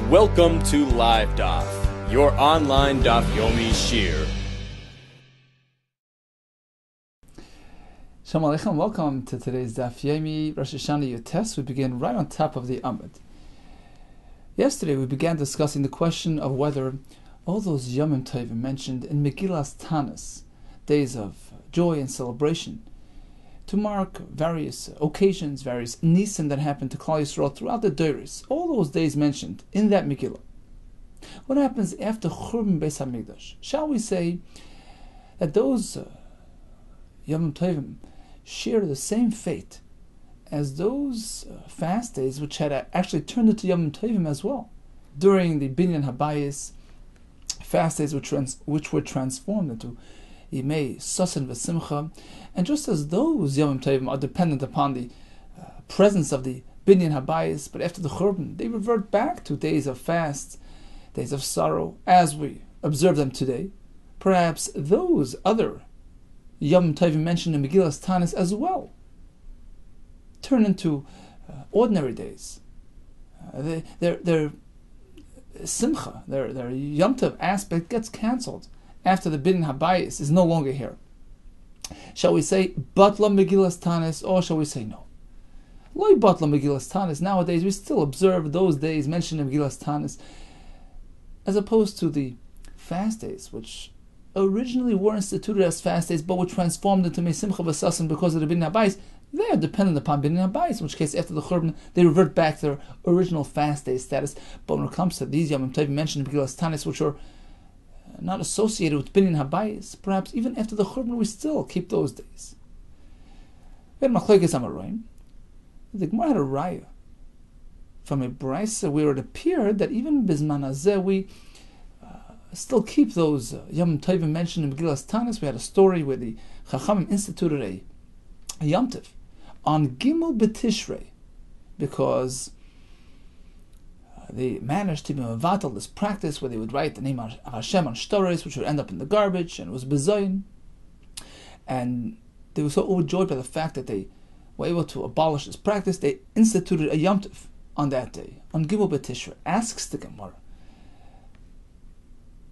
Welcome to Live Daf, your online Daf Yomi Shir. Shalom Aleichem, welcome to today's Daf Yomi Rosh HaShanna Yutes. We begin right on top of the Amud. Yesterday we began discussing the question of whether all those Yomim Tovim mentioned in Megillas Tanis, days of joy and celebration, to mark various occasions, various nisim that happened to Klal Yisrael throughout the Doros, all those days mentioned in that Megillah. What happens after Churban Beis HaMikdash? Shall we say that those Yom Tovim share the same fate as those fast days which had actually turned into Yom Tovim as well? During the Binyan Habayis, fast days which were transformed into Yimei Sasan V'Simcha, and just as those Yom Tovim are dependent upon the presence of the Binyan Habayis, but after the Churban, they revert back to days of fast, days of sorrow, as we observe them today. Perhaps those other Yom Tovim mentioned in Megillas Tanis as well turn into ordinary days. Their Simcha, their Yom Tov aspect gets cancelled after the Binyan Habayis is no longer here. Shall we say Batla Megillas Tanis, or shall we say no? Loi Batla Megillas Tanis. Nowadays we still observe those days mentioned in Megillas Tanis, as opposed to the fast days, which originally were instituted as fast days, but were transformed into Mesimcha V'Sasan because of the Binyan Habayis. They are dependent upon Binyan Habayis, in which case after the Churban they revert back to their original fast day status. But when it comes to these Yom Tovim mentioned in Megillas Tanis, which are not associated with Binyan Habayis, perhaps even after the Churban we still keep those days. We had Machlokes Amoraim. The Gemara had a raya from a brisa where it appeared that even Bizman Hazeh we still keep those Yom Tovim mentioned in Megillas Tanis. We had a story where the Chachamim instituted a Yom Tov on Gimel B'Tishrei because they managed to be mevatel this practice where they would write the name of Hashem on shtaros, which would end up in the garbage, and it was bezoyin. And they were so overjoyed by the fact that they were able to abolish this practice, they instituted a Yom Tov on that day, on Gimel B'Tishrei. Asks the Gemara.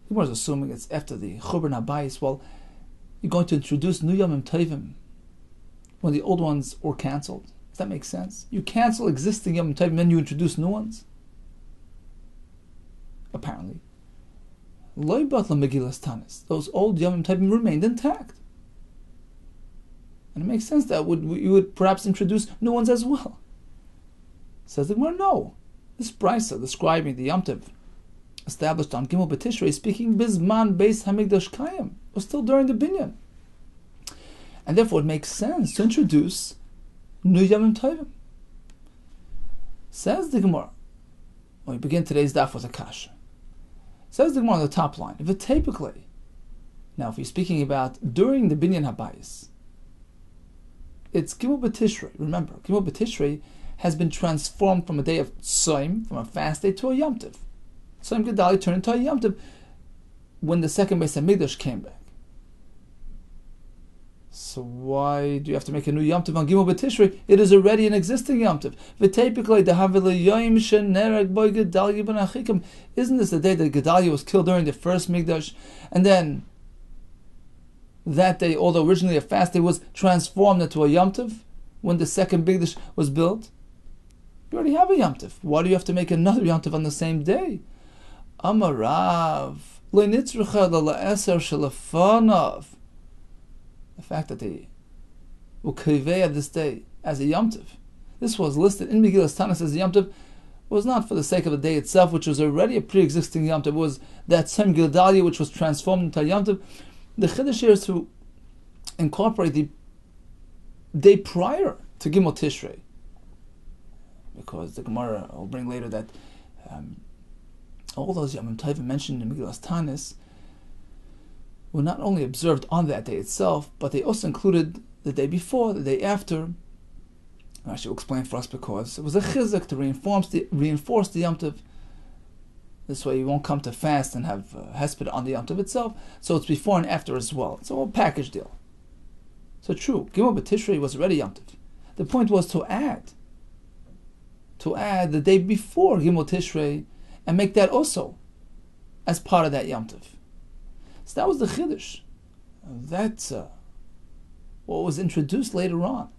The Gemara is assuming it's after the Churban Habayis. Well, you're going to introduce new Yom Tovim when the old ones were cancelled. Does that make sense? You cancel existing Yom Tovim, then you introduce new ones? Apparently. Loi Batla Megillas Tanis. Those old Yom Tovim remained intact. And it makes sense that you would perhaps introduce new ones as well. Says the Gemara, no. This brisa describing the Yom Tov established on Gimel B'Tishrei, speaking Bizman Beis Hamikdash Kayim, was still during the Binyan. And therefore it makes sense to introduce new Yom Tovim. Says the Gemara, when we begin today's daf with a kasha. Says the Gemara on the top line, if it typically, now if you're speaking about during the Binyan Habayis, it's Gimel B'Tishrei. Remember, Gimel B'Tishrei has been transformed from a day of Tzoim, from a fast day, to a Yom Tov. Tzoim Gedali turned into a Yom Tov when the second Beis HaMikdash came back. So why do you have to make a new Yom Tov on Gimel B'Tishrei? It is already an existing Yom Tov. Isn't this the day that Gedalia was killed during the first Mikdash? And then that day, although originally a fast day, was transformed into a Yom Tov when the second Mikdash was built? You already have a Yom Tov. Why do you have to make another Yom Tov on the same day? Amarav. The fact that they will kivei this day as a Yom Tov, this was listed in Megillas Tanis as a Yom Tov, was not for the sake of the day itself, which was already a pre-existing Yom Tov. It was that same Gedalia which was transformed into a Yom Tov. The Chiddush here is to incorporate the day prior to Gimel Tishrei, because the Gemara will bring later that all those Yom Tovim mentioned in Megillas Tanis were not only observed on that day itself, but they also included the day before, the day after. Rashi will explain for us because it was a chizuk to reinforce the Yom Tov. This way you won't come to fast and have hesped on the Yom Tov itself, so it's before and after as well. It's a whole package deal. So true, Gimel B'Tishrei was already Yom Tov. The point was to add the day before Gimel Tishrei and make that also as part of that Yom Tov. So that was the Chiddush. That's what was introduced later on.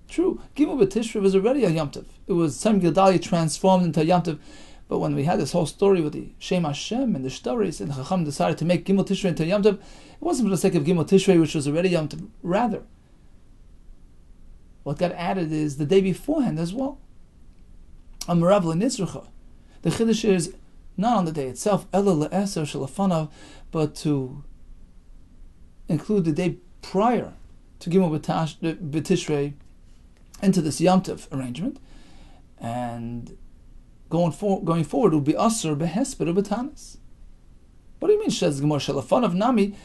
True, Gimel B'Tishrei was already a Yom Tov. It was Tzom Gedalia transformed into a Yom Tov. But when we had this whole story with the Shem Hashem and the stories, and Chacham decided to make Gimel Tishrei into a Yom Tov, it wasn't for the sake of Gimel Tishrei, which was already Yom Tov. Rather, what got added is the day beforehand as well. Amarav L'Nizrucha. The Chiddush is not on the day itself, Ela L'Eser Shalafanav, but to include the day prior to Gimel B'Tishrei into this Yom Tov arrangement, and going forward will be Asur Behesper B'Tanis. What do you mean Shez Gemor Shalafanav Nami?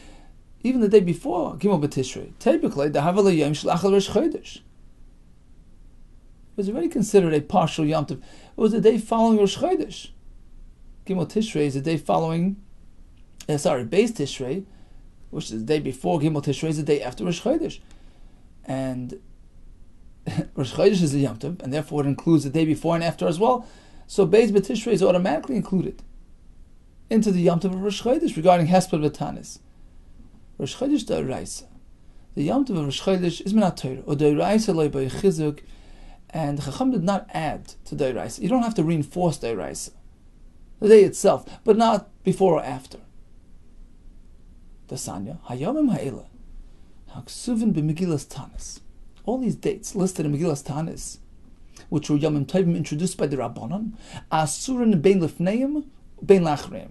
Even the day before Gimel B'Tishrei, typically the Havel Yom Shlachal Rosh Chodesh. It was already considered a partial Yom Tov. It was the day following Rosh Chodesh. Gimel Tishrei is the day following, Beis Tishrei, which is the day before Gimel Tishrei, is the day after Rosh Chodesh. And Rosh Chodesh is a Yom Tov, and therefore it includes the day before and after as well. So Beis B'Tishrei is automatically included into the Yom Tov of Rosh Chodesh regarding Hesped V'Tanis. Rosh Chodesh D'Oraisa. The Yom Tov of Rosh Chodesh is Minat Torah, or D'Oraisa Loi B'Chizuk, and Chacham did not add to D'Oraisa. You don't have to reinforce D'Oraisa, the day itself, but not before or after. The Sanya, Hayomim Ha'ela, Haksuvin B'Megillas Tanis. All these dates listed in Megillas Tanis, which were Yomim Tovim introduced by the Rabbanon, Asurin Bein Lefneim, Bein Lachreim.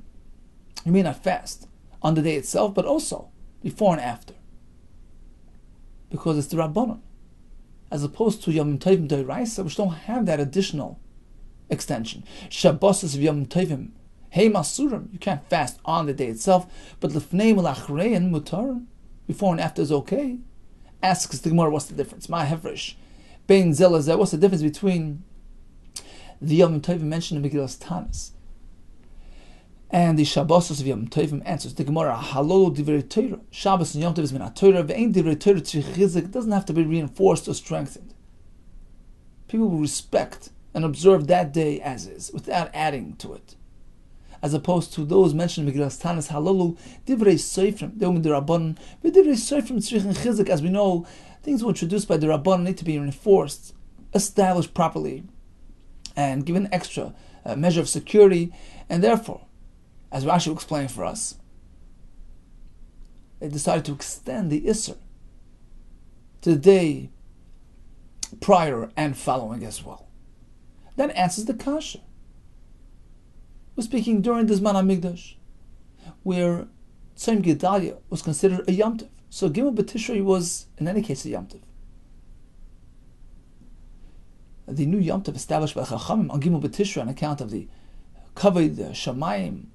You may not fast on the day itself, but also before and after, because it's the Rabbanon, as opposed to Yomim Tovim D'Oraisa, which don't have that additional extension. Shabbos of Yomim Tovim, Hey Masurim, you can't fast on the day itself, but Lefneim Lachreim Mutarim, before and after is okay. Asks the Gemara, what's the difference? Ma Hefresh. Bein Zelazeh, what's the difference between the Yom Tovim mentioned in Megillas Tanis and the Shabbosos of Yom Tovim? Answers the Gemara, Halol Divrei Torah. Shabbos and Yom Tov is Minat Torah. Ve'ein Divrei Torah Tzrichizik. It doesn't have to be reinforced or strengthened. People will respect and observe that day as is, without adding to it. As opposed to those mentioned in Megillas Tanis, Halolu Divrei Seifrim, Deum D'Rabbanon, but Divrei Seifrim Tzrichin Chizik. As we know, things were introduced by the Rabbanon need to be reinforced, established properly, and given extra measure of security. And therefore, as Rashi will explain for us, they decided to extend the Isser to the day prior and following as well. That answers the Kasha. We're speaking during the Zman HaMikdash, where Tzom Gedalia was considered a Yom Tov. So Gimel B'Tishrei was, in any case, a Yom Tov. The new Yom Tov established by Chachamim on Gimel B'Tishrei on account of the Kavod Shamayim,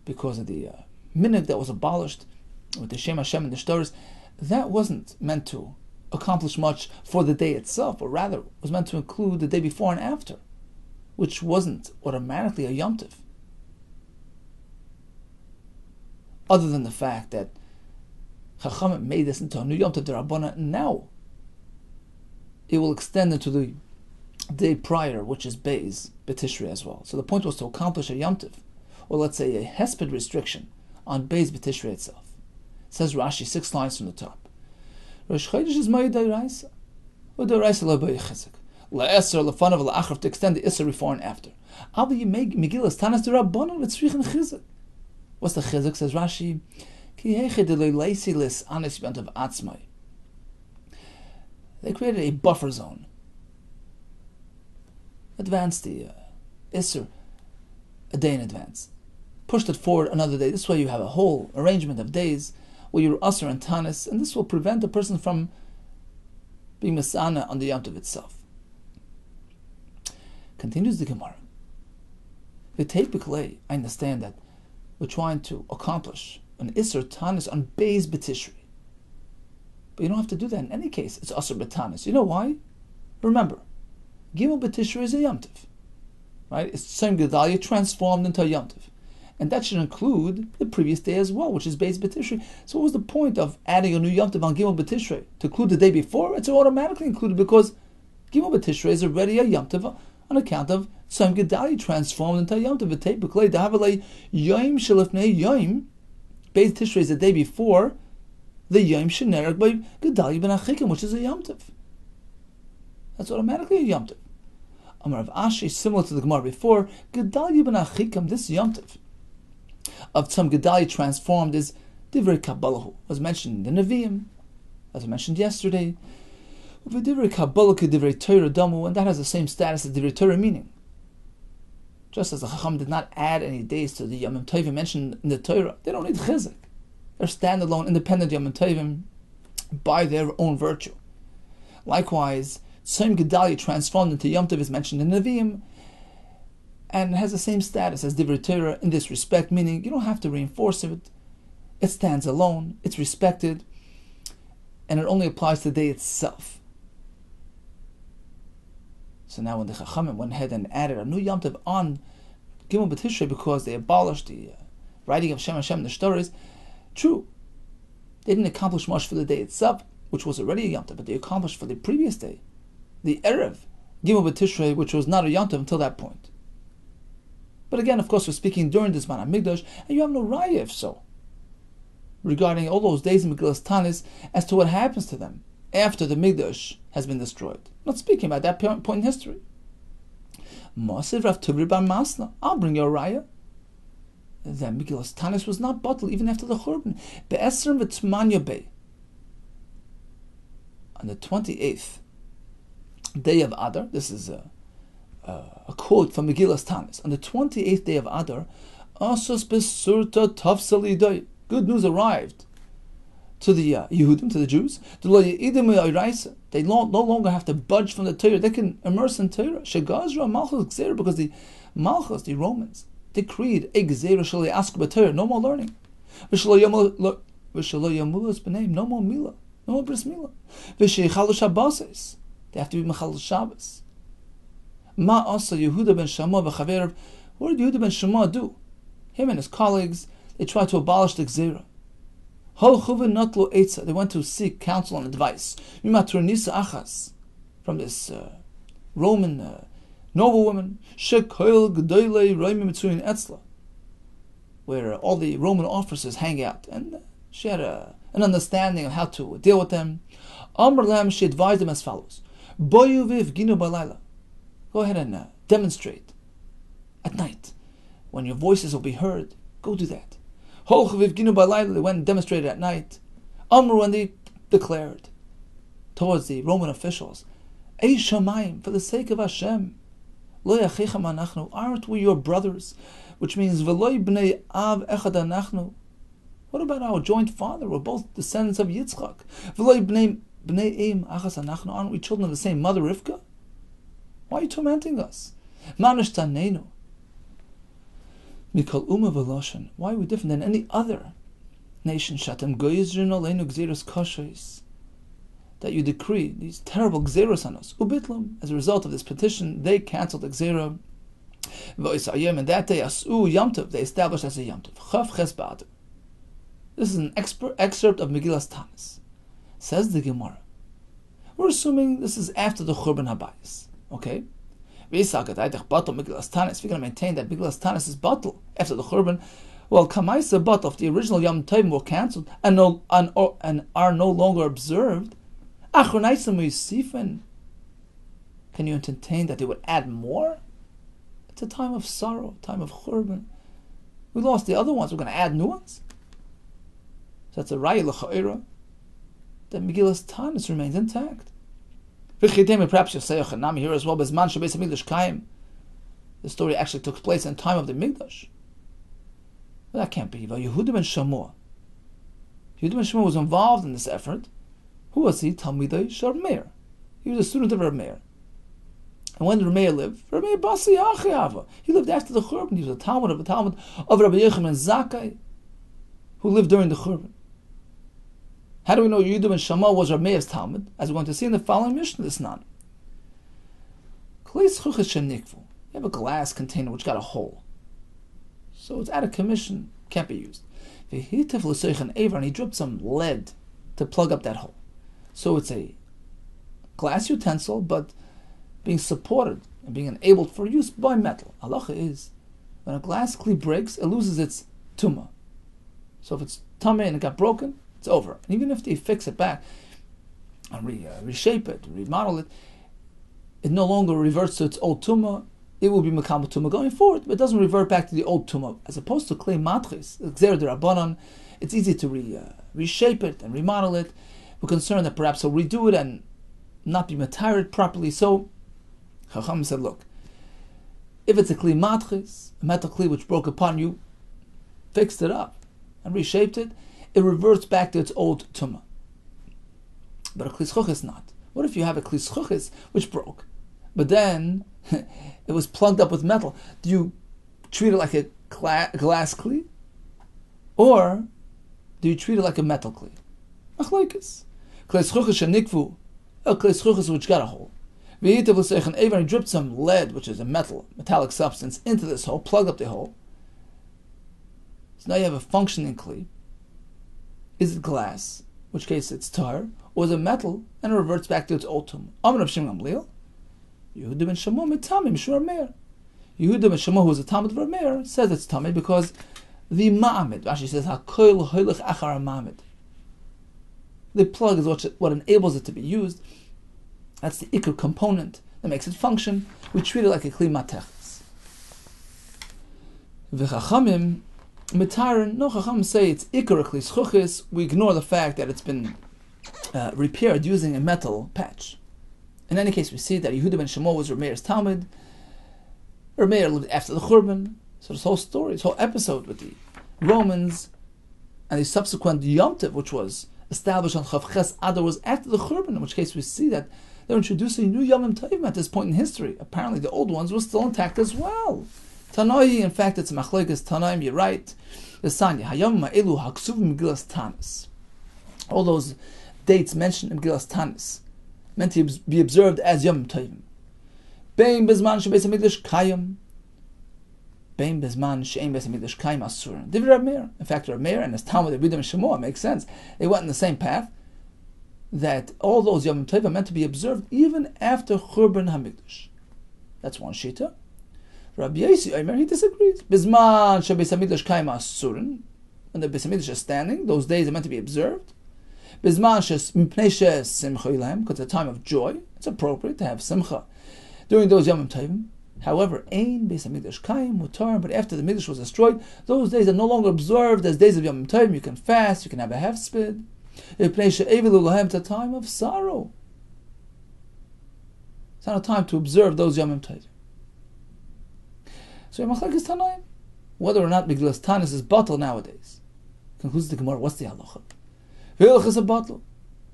because of the minhag that was abolished with the Shem Hashem and the Shtoros, that wasn't meant to accomplish much for the day itself, but rather was meant to include the day before and after, which wasn't automatically a Yom Tov. Other than the fact that Chachamim made this into a new Yom Tov D'Rabbanan, now it will extend into the day prior, which is Beis B'Tishrei as well. So the point was to accomplish a Yom Tov, or let's say a Hesped restriction on Beis B'Tishrei itself. It says Rashi 6 lines from the top. Rosh Chodesh is Ma'id D'Oraisa, or D'Oraisa Lo B'Chizik. La'eser, lefanav, la'achrav, to extend the Isser before and after. Avi you make Megillas Tanis D'Rabbanan with Tzrichin Chizik. What's the Chizik? Says Rashi, Ki heiche de le'leisi lis anis yontav atzmai. They created a buffer zone. Advanced the Isser a day in advance. Pushed it forward another day. This way you have a whole arrangement of days where you're Asr and Tanis, and this will prevent a person from being Masana on the Yom Tov itself. Continues the Gemara. Typically, I understand that we're trying to accomplish an Isser Tanis on Beis B'Tishrei. But you don't have to do that in any case. It's Asr B'Tanis. You know why? Remember, Gimel B'Tishrei is a Yom Tov. Right? It's Tzom Gedalia transformed into a Yom Tov. And that should include the previous day as well, which is Beis B'Tishrei. So what was the point of adding a new Yom Tov on Gimel B'Tishrei? To include the day before? It's automatically included because Gimel B'Tishrei is already a Yom Tov on account of Tzom Gedalia transformed into a Yom Tov. V'tei b'klei dahavalei Yom shelifnei Yom. Beis Tishrei is the day before the Yom shenerek by Gedalia ben Achikim, which is a Yom Tov. That's automatically a Yom Tov. Amar Rav Ashi, similar to the Gemara before, Gedalia ben Achikim, this Yom Tov of Tzom Gedalia transformed is Divrei Kabbalahu, was mentioned in the Nevi'im, as I mentioned yesterday. Divrei Kabbalah Divrei Torah Damu, and that has the same status as Divrei Torah, meaning just as the Chacham did not add any days to the Yom Tovim mentioned in the Torah, they don't need Chizuk. They're standalone, independent Yom Tovim by their own virtue. Likewise, Tzom Gedalia transformed into Yom Tov is mentioned in the Nevi'im, and has the same status as Divrei Torah in this respect, meaning you don't have to reinforce it. It stands alone, it's respected, and it only applies to the day itself. So now when the Chachamim went ahead and added a new Yom Tov on Gimel B'Tishrei because they abolished the writing of Shem Hashem in the stories, true, they didn't accomplish much for the day itself, which was already a Yom Tov, but they accomplished for the previous day, the Erev, Gimel B'Tishrei, which was not a Yom Tov until that point. But again, of course, we're speaking during this Zman HaMikdash, and you have no raya if so, regarding all those days in Megillas Tanis as to what happens to them after the Mikdash has been destroyed. I'm not speaking about that point in history. Masiv Rav Tuvri bar Masna, I'll bring you a raya. Then Megillas Tanis was not bottled even after the Churban. Be'esrim v'tzmanya bey. On the 28th day of Adar, this is a quote from Megillas Tanis. On the 28th day of Adar, Asos besurta tafsaliday. Good news arrived to the Yehudim, to the Jews. They no longer have to budge from the Torah. They can immerse in Torah. Shegazra Malchus Gzera, because the Malchus, the Romans, decreed a Gzera Shalei Asku B'Torah, no more learning. No more Mila, no more Bris Mila. V'sheichalu Shabbases, they have to be Mechal Shabbos. Ma Asa Yehuda ben Shammah v'Chaver. What did Yehuda ben Shammah do? Him and his colleagues, they tried to abolish the Gzera. They went to seek counsel and advice from this Roman noblewoman, where all the Roman officers hang out, and she had an understanding of how to deal with them. She advised them as follows: go ahead and demonstrate at night. When your voices will be heard, go do that. They went and demonstrated at night. Amru, and they declared towards the Roman officials, Ei Shamayim, for the sake of Hashem, Lo yachicham anachnu, aren't we your brothers? Which means, V'loi bnei av echad anachnu. What about our joint father? We're both descendants of Yitzchak. V'loi bnei im achas anachnu, aren't we children of the same mother Rivka? Why are you tormenting us? Manish tanenu. Mikol Uma Veloshan. Why are we different than any other nation? Shatem Goyizrin Oleinu Gzeros Koshes. That you decree these terrible Gzeros on us. Ubitlam. As a result of this petition, they cancelled the Gzera. And that day, Asu Yom Tov, they established as a Yom Tov. Chav Ches Ba'adar. This is an excerpt of Megillas Tanis. Says the Gemara. We're assuming this is after the Churban Habayis. Okay? If you're going to maintain that Megillas Tanis is batal after the Churban, well, Kamaisa batal, if the original Yom Tovim were cancelled and are no longer observed, can you entertain that they would add more? It's a time of sorrow, a time of Churban. We lost the other ones, we're going to add new ones? So that's a Raya L'cha'ira, that Megillas Tanis remains intact. Perhaps you'll say Chanami here as well, Bezman Shabbos HaMikdash Kaim. The story actually took place in the time of the Mikdash. But that can't be. Yehuda ben Shammah. Yehuda ben Shammah was involved in this effort. Who was he? Talmidei Shel Meir. He was a student of Reb Meir. And when Reb Meir lived, Reb Meir Basi Achiava. He lived after the Churban. He was a Talmud of Rabbi Yechim and Zakkai, who lived during the Churban. How do we know Yehuda ben Shammah was Reb Meir's Talmud? As we're going to see in the following Mishnah, this nan. You have a glass container which got a hole, so it's out of commission, can't be used. And he dripped some lead to plug up that hole. So it's a glass utensil, but being supported and being enabled for use by metal. Halacha is, when a glass kli breaks, it loses its tumah. So if it's tameh and it got broken, it's over. And even if they fix it back and reshape it, remodel it, it no longer reverts to its old tumah. It will be mekabel tumah going forward, but it doesn't revert back to the old tumah. As opposed to klei matris, gzer d'Rabbanan, it's easy to reshape it and remodel it. We're concerned that perhaps he'll redo it and not be matired properly. So Chacham said, look, if it's a klei matris, a metal klei which broke upon you, fixed it up and reshaped it, it reverts back to its old tumah. But a kli zchuchis not. What if you have a kli zchuchis which broke, but then it was plugged up with metal? Do you treat it like a glass kli, or do you treat it like a metal kli? Machlokes. Kli zchuchis shenikvu, a kli zchuchis which got a hole. V'yitav l'seich dripped some lead, which is a metallic substance, into this hole, plugged up the hole. So now you have a functioning kli. Is it glass, in which case it's tar, or is it metal, and it reverts back to its old tumah? Amar of Shimon Gamliel, Yehuda ben Shamo mitamim Shur Meir. Yehuda ben Shamo, who is a Talmud of Meir, says it's tameh because the ma'amid, Rashi says, hakoil hoilech achar ma'amid. The plug is what enables it to be used. That's the ikr component that makes it function. We treat it like a kli mateches. V'chachamim mitarin, no, chachamim say it's ikr kli zchuchis. We ignore the fact that it's been repaired using a metal patch. In any case, we see that Yehuda ben Shemo was Rameir's Talmud. Rameir lived after the Churban. So this whole story, this whole episode with the Romans and the subsequent Yom Tov, which was established on Chav Ches Adar, was after the Churban, in which case we see that they're introducing new Yom Tovim at this point in history. Apparently the old ones were still intact as well. Tanoi, in fact, it's Machlokes Tanaim, you're right. The Sanya, Hayom Ma'elu Haksuv Megillas Tanis. All those dates mentioned in Megillas Tanis, meant to be observed as Yom Tovim. Bein Bezman Shebeis HaMikdash Kayim. Bein Bezman She'ein Beis HaMikdash Kayim Asurin. Divrei Rav Meir. In fact, Rav Meir and his Talmud Yehuda ben Shemo, makes sense. They went in the same path, that all those Yom Tov are meant to be observed even after Churban HaMikdash. That's one shita. Rabbi Yehuda, he disagrees. Bizman shebeis hamikdash kaim asurin. When the Beis Hamikdash is standing, those days are meant to be observed. Bizman mipnei simcha ilhem, because it's a time of joy. It's appropriate to have simcha during those Yom Tovim. However, ein Beis Hamikdash kaim mutar. But after the Mikdash was destroyed, those days are no longer observed as days of Yom Tovim. You can fast. You can have a half spid. It's a time of sorrow. It's not a time to observe those Yom Tovim. So Machlokes Tanaim, whether or not Megillas Tanis is batal nowadays. Concludes the Gemara, what's the halacha? V'halacha is a batal.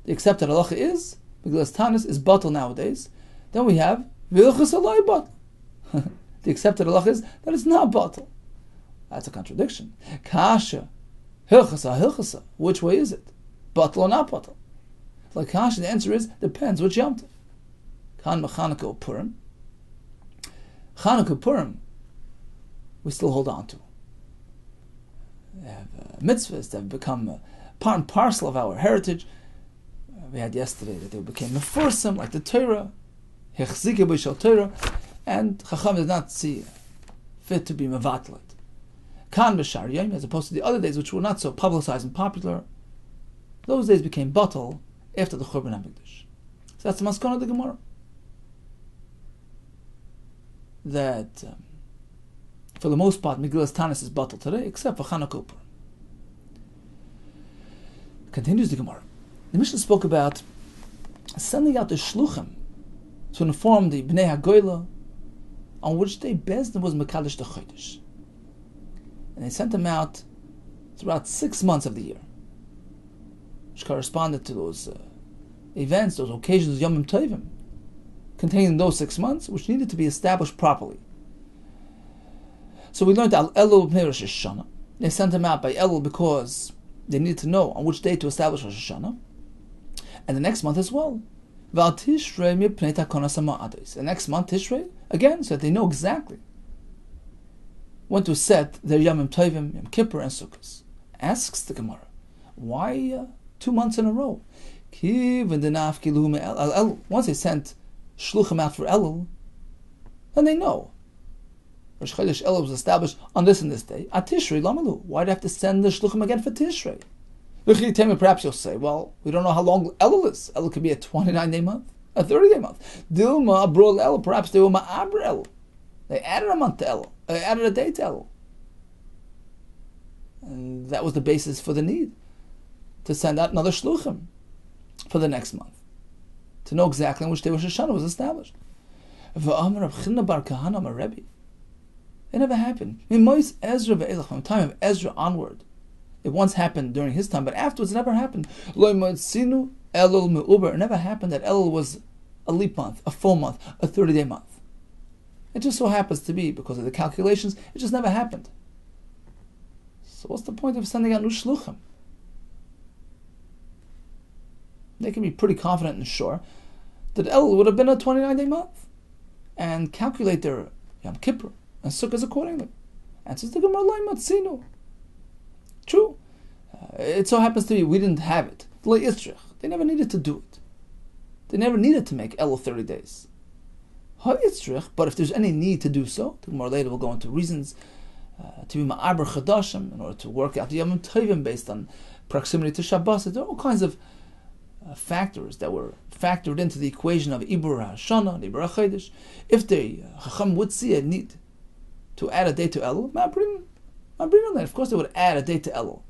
The accepted halacha is Megillas Tanis is batal nowadays. Then we have v'halacha is alai batal. The accepted halacha is that it's not batal. That's a contradiction. Kasha, hilchasa, hilchasa. Which way is it? Batal or not batal? Like Kasha, the answer is depends which Yom Tov. Kan Chanukah or Purim. Chanukah Purim, we still hold on to. They have mitzvahs that have become part and parcel of our heritage. We had yesterday that they became mefursim, like the Torah, hechzike b'shal Torah, and Chacham did not see fit to be mevatlet. Kan b'shar yom, as opposed to the other days which were not so publicized and popular, those days became batal after the Churban HaMikdash. So that's the maskana of the Gemara. That for the most part, Megillas Tanis is batal today, except for Chanukah. Continues the Gemara. The Mishnah spoke about sending out the shluchim to inform the Bnei HaGoyla on which day Beis Din was Mekadosh the Chodesh. And they sent them out throughout 6 months of the year, which corresponded to those events, those occasions, Yom Tovim, containing those 6 months, which needed to be established properly. So we learned Al Elul Bnei Rosh HaShanna. They sent him out by Elul because they needed to know on which day to establish Rosh HaShanna. And the next month as well. Val Tishrei Mipnei Takonas HaMa'ados. The next month, Tishrei, again, so that they know exactly when to set their Yom Tovim, Yom Kippur, and Sukkot. Asks the Gemara, why 2 months in a row? Once they sent Shluchim out for Elul, then they know. Rosh Chodesh Elul was established on this and this day. At Tishrei Lamalu. Why do I have to send the Shluchim again for Tishrei? Perhaps you'll say, well, we don't know how long Elul is. Elul could be a 29-day month, a 30-day month. Dilma Abrol Elul. Perhaps they were Ma'abr Elul. They added a month to Elul. They added a day to Elul. And that was the basis for the need to send out another Shluchim for the next month, to know exactly on which day Rosh HaShanna was established. It never happened. From the time of Ezra onward, it once happened during his time, but afterwards it never happened. It never happened that Elul was a leap month, a full month, a 30-day month. It just so happens to be, because of the calculations, it just never happened. So what's the point of sending out new shluchim? They can be pretty confident and sure that Elul would have been a 29-day month, and calculate their Yom Kippur and Sukkot accordingly. And says the Gemara, Matzinu. True. It so happens to be we didn't have it. They never needed to do it. They never needed to make Elul 30 days. But if there's any need to do so, the Gemara later will go into reasons to be Ma'aber Chadashim in order to work out the Yom Tovim based on proximity to Shabbos. There are all kinds of factors that were factored into the equation of Ibur HaShana and Ibur HaChodesh. If the Chacham would see a need to add a day to Elul, of course they would add a day to Elul.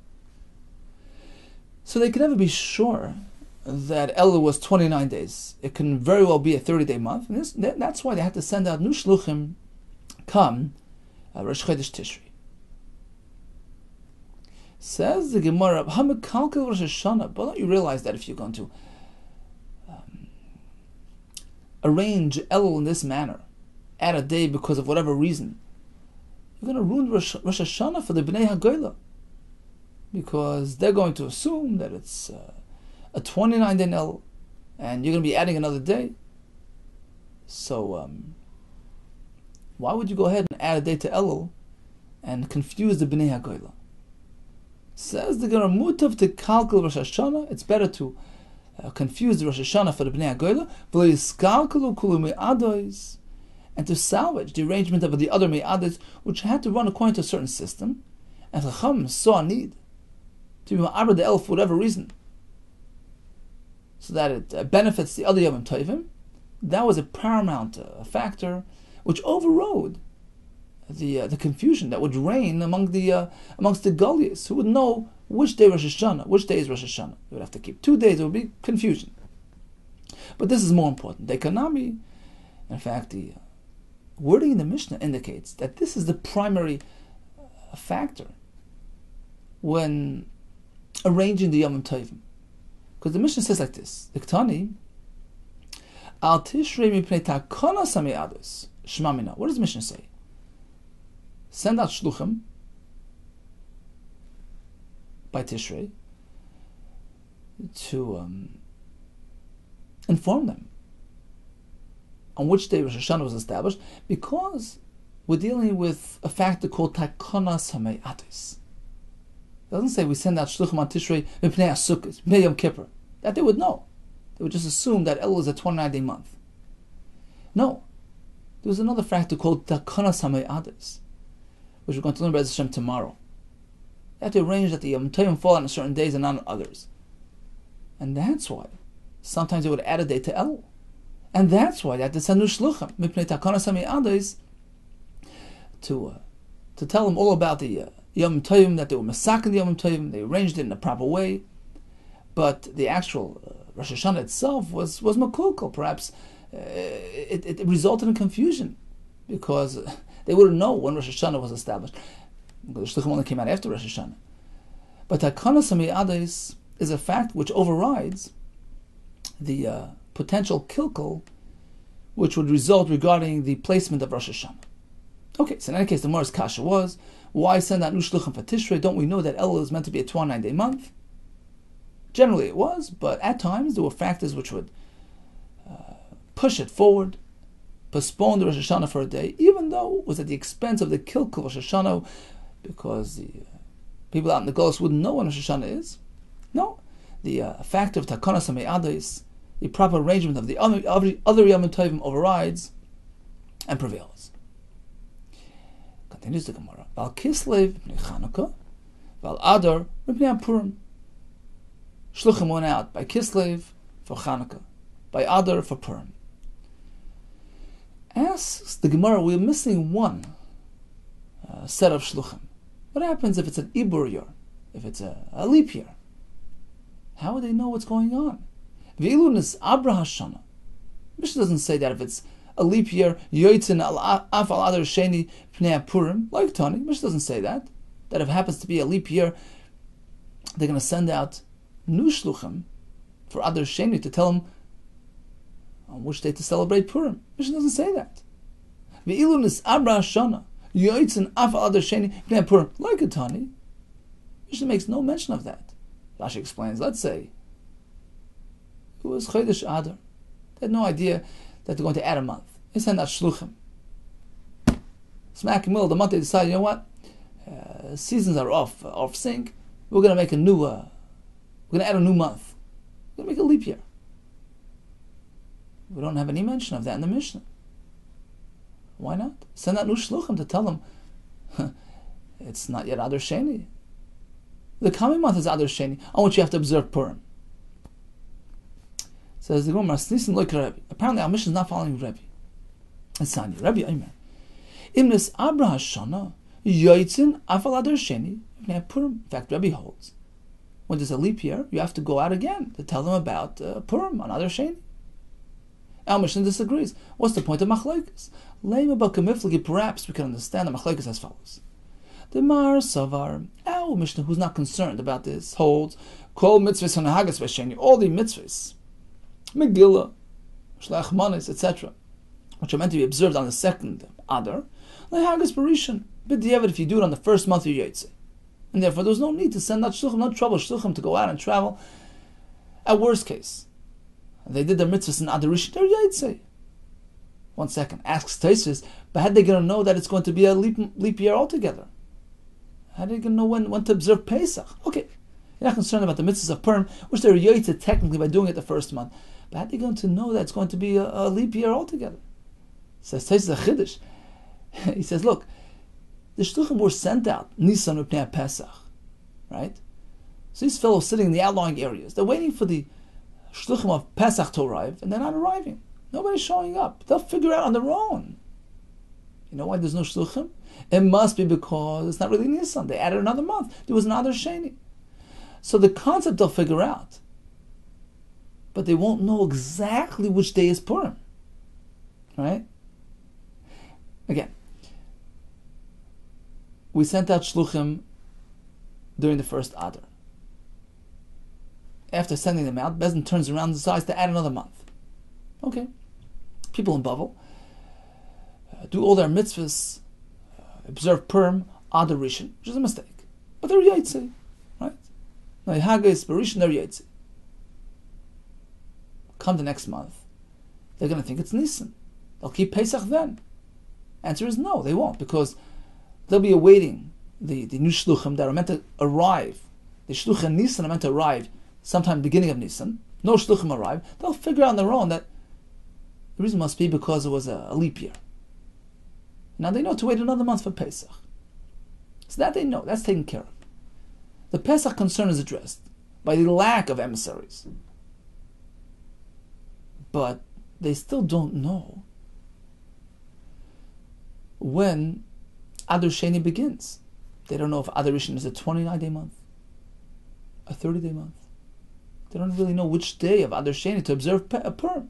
So they can never be sure that Elul was 29 days. It can very well be a 30-day month. And that's why they had to send out new shluchim come Rosh Chodesh Tishrei. Says the Gemara, Hamakalkel Rosh HaShanna. But don't you realize that if you're going to arrange Elul in this manner, add a day because of whatever reason, you're going to ruin Rosh HaShanna for the Bnei HaGoyla, because they're going to assume that it's a 29-day Elul, and you're going to be adding another day. So why would you go ahead and add a day to Elul and confuse the Bnei HaGoyla? Says the Gemara, Mutav to kalkul Rosh HaShanna. It's better to confuse the Rosh HaShanna for the Bnei HaGoyla, and to salvage the arrangement of the other me'ados, which had to run according to a certain system, and Chacham saw a need to be ma'aber the Elul for whatever reason, so that it benefits the other Yom Tovim. That was a paramount factor which overrode the confusion that would reign amongst the Goliaths, who would know which day Rosh HaShanna, which day is Rosh HaShanna. They would have to keep 2 days. There would be confusion. But this is more important. The Kanami, in fact, the wording in the Mishnah indicates that this is the primary factor when arranging the Yom Tovim. Because the Mishnah says like this: the Ktani, Al Tishrei mipnei takonos hame'ados shema mina. What does the Mishnah say? Send out shluchim by Tishrei to inform them on which day Rosh HaShanna was established, because we're dealing with a factor called takonos hame'ados. It doesn't say we send out shluchim on Tishrei mipnei Sukkot, mipnei Yom Kippur. That they would know. They would just assume that Elul is a 29-day month. No. There was another factor called takonos hame'ados, which we're going to learn about Hashem tomorrow. They have to arrange that the Yom Tovim fall on certain days and not on others. And that's why sometimes they would add a day to Elul. And that's why they had to send new shluchim, mipnei takonos hame'ados, to tell them all about the Yom Tovim, that they were masakin the Yom Tovim, they arranged it in a proper way. But the actual Rosh HaShanna itself was makulkal. Perhaps it resulted in confusion, because they wouldn't know when Rosh HaShanna was established. The shluchim only came out after Rosh HaShanna. But takonos hame'ados is a fact which overrides the potential kilkel which would result regarding the placement of Rosh HaShanna. Okay, so in any case, the Gemara's kasha was, why send out new shluchim for Tishrei? Don't we know that Elul is meant to be a 29-day month? Generally it was, but at times there were factors which would push it forward, postpone the Rosh HaShanna for a day, even though it was at the expense of the kilkel Rosh HaShanna, because the people out in the Golos wouldn't know when Rosh HaShanna is. No, the factor of takonos hame'ados, the proper arrangement of the other Yom Tovim, overrides and prevails. Continues the Gemara. Val Kislev B'nei Chanukah, Val Adar B'nei Purim. Shluchim went out by Kislev for Chanukah, by Adar for Purim. Asks the Gemara, we're missing one set of Shluchim. What happens if it's an Ibur year, if it's a leap year? How would they know what's going on? V'ilun is Rosh HaShanna. Mishnah doesn't say that if it's a leap year, Yoitzin af al Adar Sheni Pnei Purim, like Tani. Mishnah doesn't say that. That if it happens to be a leap year, they're going to send out new Shluchim for Adar Sheni to tell them on which day to celebrate Purim. Mishnah doesn't say that. V'ilun is Rosh HaShanna. Yoitzin af al Adar Sheni Pnei Purim, like a Tani. Mishnah makes no mention of that. Rashi explains, let's say it was Chodesh Adar. They had no idea that they're going to add a month. They send out Shluchim. Smack in the middle of the month, they decide, you know what? Seasons are off sync. We're going to make we're going to add a new month. We're going to make a leap year. We don't have any mention of that in the Mishnah. Why not? Send out new Shluchim to tell them it's not yet Adar Sheni. The coming month is Adar Sheni, on which you have to observe Purim. Says the Gemara, apparently our mission is not following Rabbi. It's Sani. Rabbi Omer. Imnes Rosh HaShanna, Yoitzin afal Adar Sheni, Purim. In fact, Rabbi holds, when there's a leap year, you have to go out again to tell them about Purim on Adar Sheni. Our mission disagrees. What's the point of Machlokes? Lema Bakamiflagi, perhaps we can understand the Machlokes as follows. The Mar Savar, our Mishnah, who's not concerned about this, holds Kol mitzvahs hanahagas v'sheni, all the mitzvahs, Megillah, Shlach Manis, etc., which are meant to be observed on the second Adar, lehagas Barishon, b'diavad if you do it on the first month of Yotzei. And therefore there's no need to send out Shluchim, no trouble Shluchim to go out and travel. At worst case, they did their mitzvahs in Adar Rishon, they're Yotzei. 1 second, asks Tosfos, but how are they going to know that it's going to be a leap year altogether? How are they going to know when to observe Pesach? Okay, you're not concerned about the mitzvahs of Purim, which they're Yotzei technically by doing it the first month. But how are they going to know that it's going to be a leap year altogether? Says Tosfos a Chiddush. He says, look, the Shluchim were sent out, Nisan Upnei Pesach, right? So these fellows sitting in the outlying areas, they're waiting for the Shluchim of Pesach to arrive, and they're not arriving. Nobody's showing up. They'll figure out on their own. You know why there's no Shluchim? It must be because it's not really Nisan. They added another month. There was another Sheni. So the concept they'll figure out, but they won't know exactly which day is Purim. Right? Again, we sent out Shluchim during the first Adar. After sending them out, Bezdin turns around and decides to add another month. Okay. People in Bavel do all their mitzvahs, observe Purim, Adar Rishon, which is a mistake. But they're Yotzei, right? Hagais, Barishon, they're Yotzei. Come the next month, they're going to think it's Nisan. They'll keep Pesach then. Answer is no, they won't, because they'll be awaiting the new Shluchim that are meant to arrive. The Shluchim Nisan are meant to arrive sometime beginning of Nisan. No Shluchim arrive. They'll figure out on their own that the reason must be because it was a leap year. Now they know to wait another month for Pesach. So that they know, that's taken care of. The Pesach concern is addressed by the lack of emissaries. But they still don't know when Adar Sheni begins. They don't know if Adar Rishon is a 29-day month, a 30-day month. They don't really know which day of Adar Sheni to observe Purim.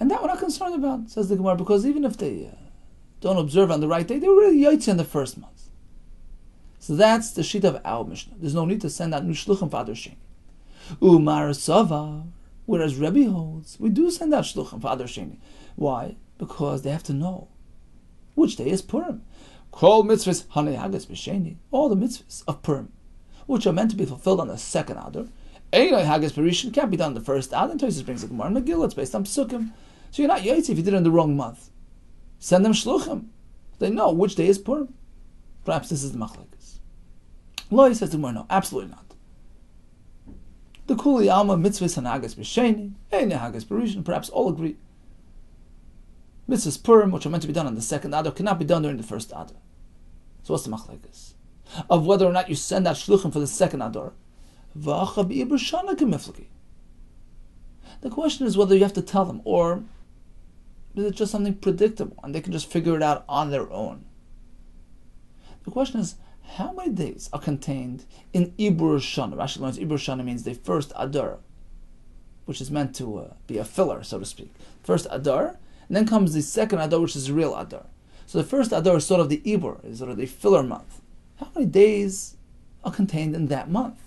And that we're not concerned about, says the Gemara, because even if they don't observe on the right day, they're really Yotzei in the first month. So that's the sheet of our Mishnah. There's no need to send out new Shluchim for Adar Sheni. Umar Savar, whereas Rebbe holds, we do send out Shluchim for Adar Sheni. Why? Because they have to know which day is Purim. Kol mitzvahs hanehagas b'sheni, all the mitzvahs of Purim, which are meant to be fulfilled on the second Adar. Einay hagas b'rishon can't be done on the first Adar. And Tosfos brings the Gemara in Megillah, it's based on Psukim. So you're not Yotzei if you did it in the wrong month. Send them Shluchim. They know which day is Purim. Perhaps this is the Machlokes. Loi says the Gemara, no, absolutely not. The Kuli Alma mitzvahs hanehagas b'sheni, Einay hagas b'rishon, perhaps all agree Mitzvahs Purim, which are meant to be done on the second Adar, cannot be done during the first Adar. So what's the machlekes? Of whether or not you send out shluchim for the second Adar. The question is whether you have to tell them, or is it just something predictable and they can just figure it out on their own? The question is, how many days are contained in Ibur Shana? Rashi learns Ibur Shana means the first Adar, which is meant to be a filler, so to speak. First Adar, and then comes the second Adar, which is the real Adar. So the first Adar is sort of the Ibur, is sort of the filler month. How many days are contained in that month?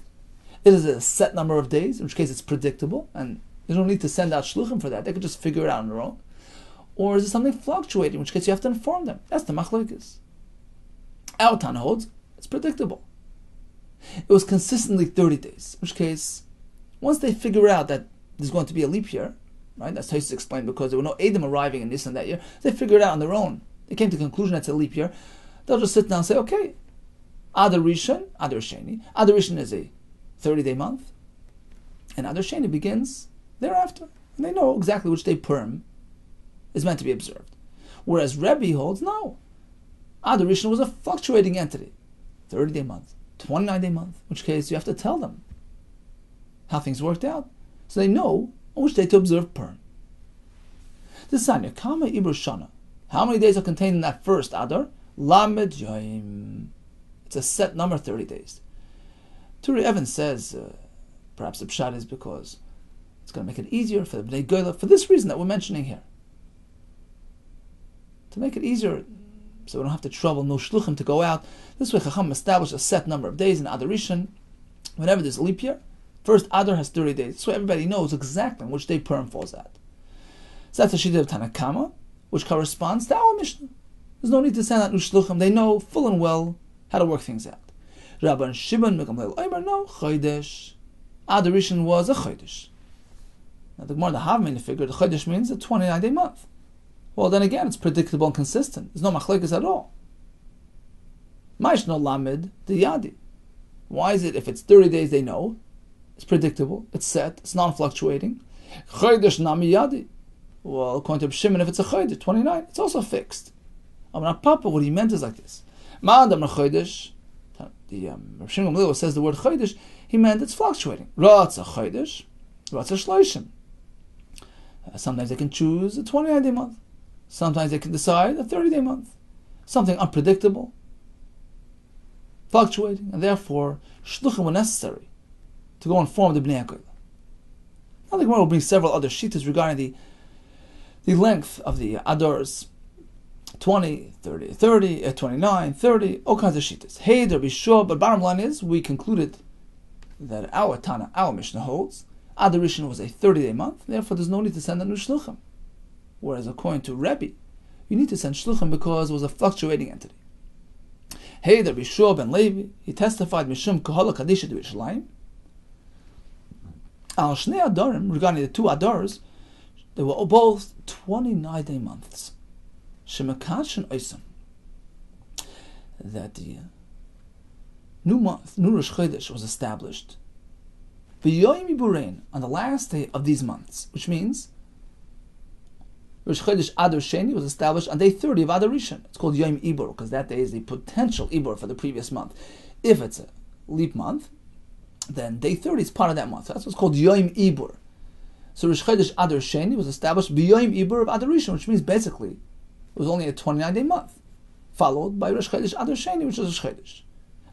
Is it a set number of days, in which case it's predictable, and you don't need to send out shluchim for that. They could just figure it out on their own. Or is it something fluctuating, in which case you have to inform them? That's the machlokes. Our Tana holds it's predictable. It was consistently 30 days, in which case, once they figure out that there's going to be a leap year, right? That's how it's explained, because there were no Edom arriving in Nisan that year. They figured it out on their own. They came to the conclusion that it's a leap year. They'll just sit down and say, okay, Adar Rishon, Adar Sheni. Adar Rishon is a 30-day month, and Adar Sheni begins thereafter. And they know exactly which day Purim is meant to be observed. Whereas Rebbe holds, no. Adar Rishon was a fluctuating entity. 30-day month, 29-day month, in which case you have to tell them how things worked out, so they know on which day to observe Purim. The Sanya, Kama Ibur Shana. How many days are contained in that first Adar? Lamed Yom. It's a set number, 30 days. Turi Evans says, perhaps the pshat is because it's going to make it easier for the Bnei Goyla, for this reason that we're mentioning here. To make it easier, so we don't have to trouble no shluchim to go out. This way Chacham established a set number of days in Adar Rishon. Whenever there's a leap year, first Adar has 30 days. So everybody knows exactly on which day Purim falls at. So that's a shita of Tanakama, which corresponds to our Mishnah. There's no need to send out no shluchim. They know full and well how to work things out. Rabban Shimon Mekam Leil Omer, no, Chodesh. Adar Rishon was a Chodesh. Now the Gemara, the Havmin figure, the Chodesh means a 29-day month. Well, then again, it's predictable and consistent. There's no machlekes at all. Maish no lamed the yadi. Why is it if it's 30 days they know? It's predictable, it's set, it's non-fluctuating. Chodesh nami yadi. Well, according to Shimon, if it's a Chodesh, 29, it's also fixed. Amar Papa, what he meant is like this. Ma'adam Chodesh, the Shimon Gamliel says the word Chodesh, he meant it's fluctuating. Ratz a Chodesh, Ratz a Shloshim. Sometimes they can choose a 29-day month. Sometimes they can decide a 30-day month. Something unpredictable, fluctuating, and therefore shluchim were necessary to go inform the Bnei HaKoyla. Now the Gemara will bring several other shittas regarding the length of the Adars, 20, 30, 30, 29, 30, all kinds of shittas. Hey, there be sure, but bottom line is, we concluded that our Tana, our Mishnah holds, Adar Rishon was a 30-day month, therefore there's no need to send a new shluchim. Whereas according to Rebbe, you need to send shluchim because it was a fluctuating entity. Hey, there be Shua ben Levi, he testified Mishum Kohala Kadisha to Yerushalayim. Al Shnei Adarim, regarding the two Adars, they were both 29-day months. Shemekach Oisam. That the new month, new Rosh Chodesh, was established B'yoyim Iburein, on the last day of these months, which means Rosh Chodesh Adar Sheni was established on day 30 of Adar Rishon. It's called Yom Ibur, because that day is the potential Ibur for the previous month. If it's a leap month, then day 30 is part of that month. That's what's called Yom Ibur. So Rosh Chodesh Adar Sheni was established B'Yom Ibur of Adar Rishon, which means basically it was only a 29-day month, followed by Rosh Chodesh Adar Sheni, which is Rosh Chodesh.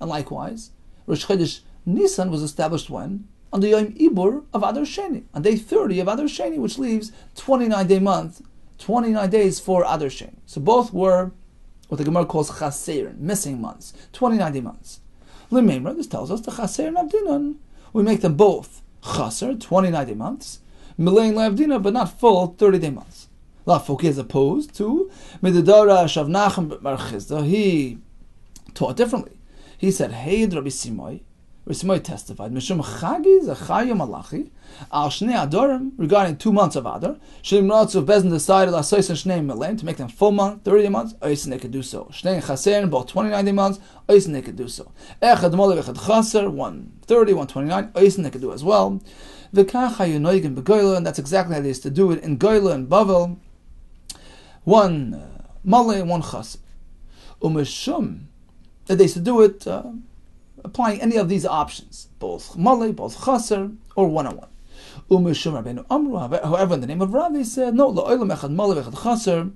And likewise, Rosh Chodesh Nisan was established when? On the Yom Ibur of Adar Sheni, on day 30 of Adar Sheni, which leaves 29-day month, 29 days for Adar Sheni. So both were what the Gemara calls chaser, missing months, 29-day months. L'meimra, this tells us the chaser and avdinan, we make them both chaser, 29-day months, milein le'avdina, but not full 30-day months. La'foki, as opposed to Midadara Shav Nachem Bar Chizda, he taught differently. He said, hey, Rabbi Simoy, Rabbi Simoy testified, Mishum Chagi Zachayim Malachi, Al Shnei Adorim, regarding 2 months of Adar, Shem Ratzu Bezin decided Asois and Shnei Milen, to make them full month, 30-day months, Oisen they could do so. Shnei Chaser, both 29-day months, Oisen they could do so. Echad Mole Echad Chaser, 130, 129, Oisen they could do as well. V'kach Hayunoigim Begoyla, and that's exactly how they used to do it in Goyla and Bavel. one Malay and one Chaser. Umeshum, that they should do it applying any of these options, both Malay, both Chaser, or one-on-one. Umeshum Rabbeinu Amru, however, in the name of Rav, they said, no, la'olam echad Malay v'echad Chaser.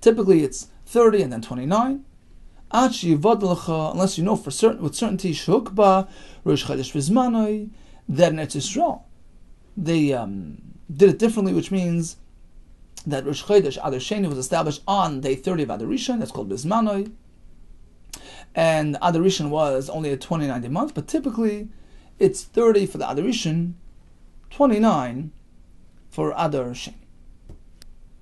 Typically it's 30 and then 29. Unless you know for certain, with certainty, Shukba, Rosh Chodesh Vizmanoi, that in Eretz Yisrael they did it differently, which means that Rosh Chodesh Adar Sheni was established on day 30 of Adar Rishon. That's called Bizmanoi, and Adar Rishon was only a 29-day month, but typically it's 30 for the Adar Rishon, 29 for Adar Sheni.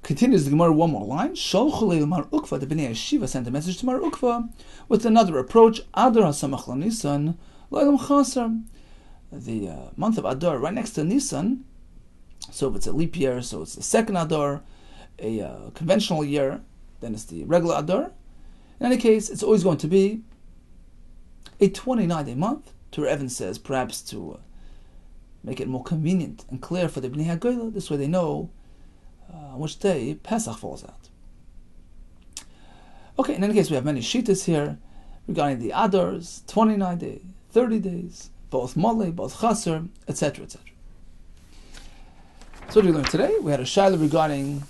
Continues the Gemara one more line. Sholchulei Mar Ukva, the Bnei Yeshiva sent a message to Mar Ukva with another approach. Adar HaSamach LaNisan Lo'elam Chaser. The month of Adar, right next to Nisan. So if it's a leap year, so it's the second Adar, a conventional year, then it's the regular Adar. In any case, it's always going to be a 29-day month. Tur Evan says, perhaps to make it more convenient and clear for the Bnei HaGoyla. This way they know on which day Pesach falls out. Okay, in any case, we have many shittas here regarding the Adars, 29 days, 30 days, both Malay, both Chaser, etc., etc. So what did we learn today? We had a shaila regarding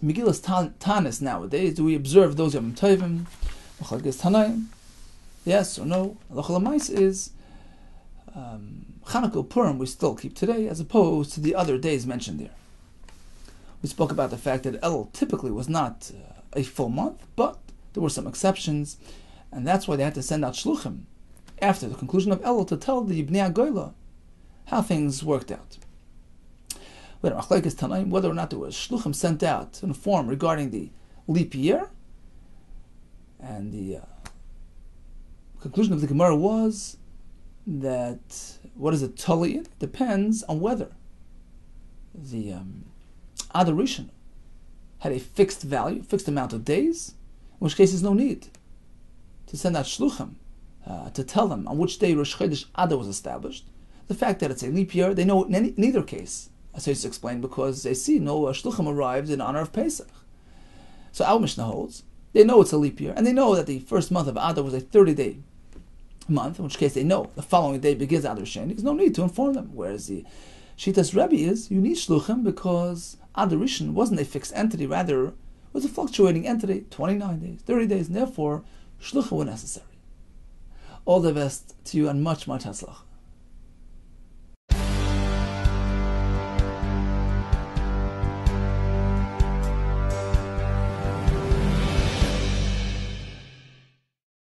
Megillas Tanis nowadays. Do we observe those Yom Tovim? Yes or no? Halacha is Chanukah Purim we still keep today, as opposed to the other days mentioned there. We spoke about the fact that Elul typically was not a full month, but there were some exceptions, and that's why they had to send out shluchim after the conclusion of Elul to tell the Bnei HaGoyla how things worked out. Whether or not there was shluchim sent out to inform regarding the leap year, and the conclusion of the Gemara was that what is it tali depends on whether the Adar Rishon had a fixed value, fixed amount of days, in which case there's no need to send out shluchim to tell them on which day Rosh Chodesh Adar was established. The fact that it's a leap year, they know in either case, as I just explained, because they see no shluchim arrived in honor of Pesach. So our Mishnah holds, they know it's a leap year, and they know that the first month of Adar was a 30-day month, in which case they know the following day begins Adar Sheni. There's no need to inform them. Whereas the Shitas Rebbe is, you need shluchim because Adar Rishon wasn't a fixed entity, rather was a fluctuating entity, 29 days, 30 days, and therefore shluchim were necessary. All the best to you and much, much hatzlach.